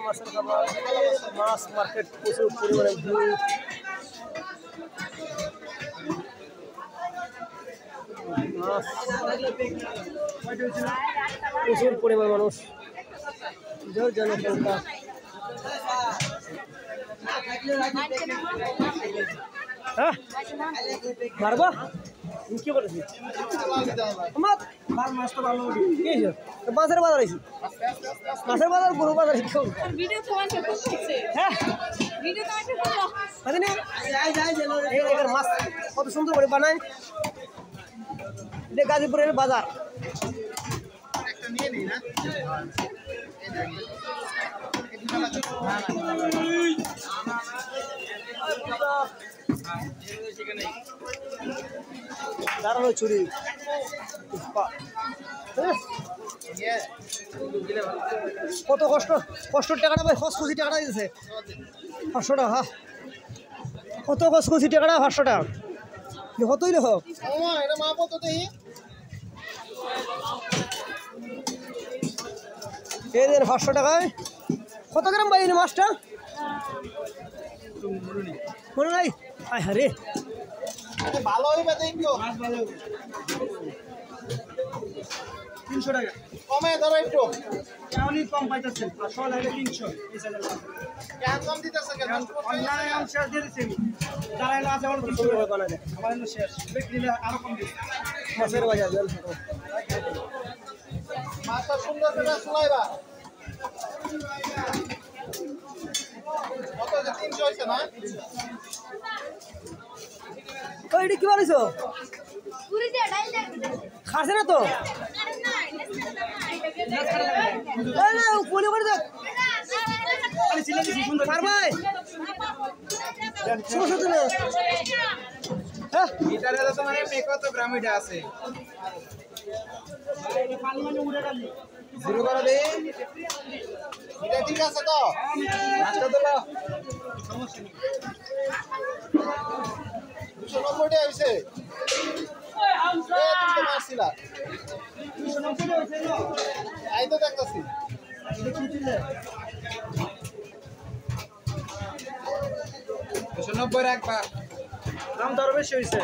মাছের খাবার মাছ মার্কেট প্রচুর পরিমাণে ভিড় প্রচুর পরিমাণ মানুষ জনসংখ্যা হ্যাঁ মারবা কি করেছি মাছের বাজার আইছি মাছের বাজার গরু বাজার হ্যাঁ মাছ কত সুন্দর করে বানায় গাজীপুরের বাজার দাঁড়ানো চুরি কত কষ্ট টাকাটা ভাই খসখসি টাকাটা দিয়েছে 500 টাকা কত খসখসি টাকাটা 500 টাকা কতই লেখ এই দেন 500 টাকায় কত গ্রাম ভাই মাছটা মনে নাই আয় হারে ভালো হইবে দেখো 300 টাকা কমে ধরো একটু কেমনই কম পাইতেছেন আসল লাগে 300 এই সাইজের কেন কম দিতেছে কেন অনলাইনে আমি শেয়ার দিয়ে দিছি যারা এলো আছে বল 300 টাকা বানায় দেন আমার এলো শেয়ার বিক্রি দিলে আরো কম দিই মাছের বাজার জল ছোট মাছটা সুন্দর করে শুনাইবা কত 300 হইছে না কইডি কি বলিছো পুরি দে ডাল দে খাসে না তো না না পুরি করে দে আরে ছিলে দিছি সুন্দর পার ভাই ছোট ছোট না হ্যাঁ এটারে তো মানে কত গ্রাম এটা আছে পানি মানে উড়ে গেল শুরু করে দে এটা ঠিক আছে তো আচ্ছা তো সমস্যা নেই 290 টাকা হইছে ওই হামসা তুমি তো মারছিলা 290 টাকা হইছে না আই তো দেখতাছি এটা কি দিলে 290 রাখবা দাম দর বেশি হইছে